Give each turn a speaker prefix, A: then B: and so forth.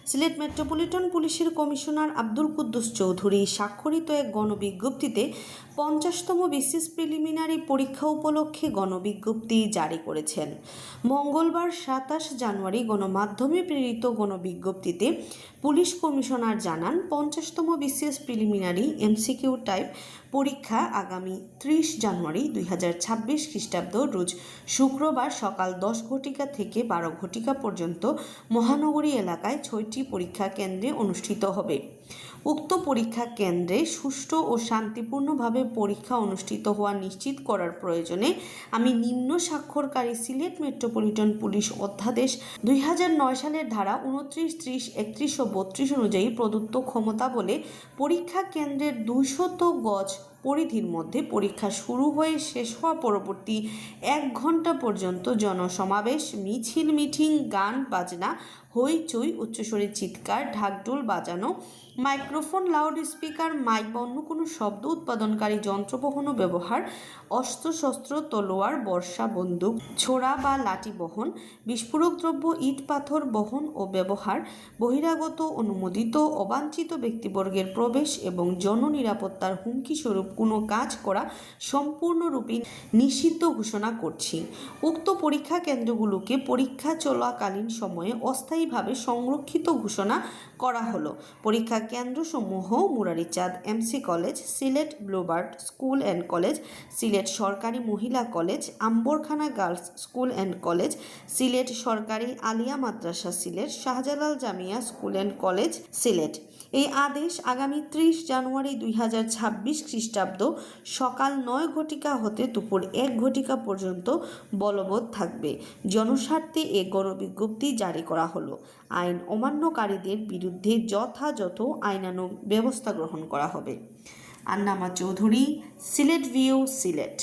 A: Sylhet metropolitan পুলিশের commissioner Abdul Kuddus Chowdhury স্বাক্ষরিত এক গণবিজ্ঞপ্তিতে 50তম বিসিএস প্রিলিমিনারি পরীক্ষা উপলক্ষে গণবিজ্ঞপ্তি জারি করেছেন। মঙ্গলবার 27 জানুয়ারি গণমাধ্যমে প্রেরিত গণবিজ্ঞপ্তিতে পুলিশ কমিশনার জানান, 50তম বিসিএস প্রিলিমিনারি এমসিকিউ টাইপ পরীক্ষা আগামী 30 জানুয়ারি 2026 খ্রিস্টাব্দ রোজ শুক্রবার সকাল 10 ঘটিকা থেকে 12 ঘটিকা পর্যন্ত মহানগরী এলাকায় 6টি পরীক্ষা কেন্দ্রে অনুষ্ঠিত হবে। উক্ত পরীক্ষা কেন্দ্রে সুষ্ঠু ও শান্তিপূর্ণভাবে পরীক্ষা অনুষ্ঠিত হওয়া নিশ্চিত করার প্রয়োজনে আমি নিম্ন স্বাক্ষরকারী সিলেট মেট্রোপলিটন পুলিশ অধ্যাদেশ 2009 সালের ধারা 29, 30, 31 ও 32 অনুযায়ী প্রদত্ত ক্ষমতা বলে পরীক্ষা কেন্দ্রের 200 গজ পরিধির মধ্যে পরীক্ষা শুরু হয়ে শেষ হওয়া পরবর্তী 1 ঘন্টা পর্যন্ত জনসমাবেশ, মিছিল, মিটিং, গান বাজনা, হইচই, উচ্চস্বরে চিৎকার, ঢাকঢোল বাজানো, মাইক্রোফোন, লাউড স্পিকার, মাইক বা অন্য কোনো শব্দ উৎপাদনকারী যন্ত্র বহন ও ব্যবহার, অস্ত্রশস্ত্র, তলোয়ার, বর্ষা, বন্দুক, ছোড়া বা লাঠি বহন, বিস্ফোরক দ্রব্য, ইট পাথর বহন ও ব্যবহার, বহিরাগত, অনুমোদিত, অবাঞ্ছিত ব্যক্তিবর্গের প্রবেশ এবং জননিরাপত্তার হুমকি স্বরূপ কোনো কাজ করা সম্পূর্ণরূপে নিষিদ্ধ ঘোষণা করছি। উক্ত পরীক্ষা কেন্দ্রগুলোকে পরীক্ষা চলাকালীন সময়ে অস্থায়ীভাবে সংরক্ষিত ঘোষণা করা হলো। পরীক্ষা কেন্দ্রসমূহ Murarichand MC college, Sylhet Bluebird school and college, Sylhet সরকারি মহিলা college, Ambarkhana girls school and college, Sylhet সরকারি Alia Madrasa Sylhet, Shahjalal Jamia school and college Sylhet. এই আদেশ আগামী 30 জানুয়ারি 2026 খ্রিস্টাব্দ সকাল 9 ঘটিকা হতে দুপুর 1 ঘটিকা পর্যন্ত বলবৎ থাকবে। জনস্বার্থে এ গণবিজ্ঞপ্তি জারি করা হলো। আইন অমান্যকারীদের বিরুদ্ধে যথাযথ আইনানুগ ব্যবস্থা গ্রহণ করা হবে। আন্নামা চৌধুরী, সিলেট ভিউ, সিলেট।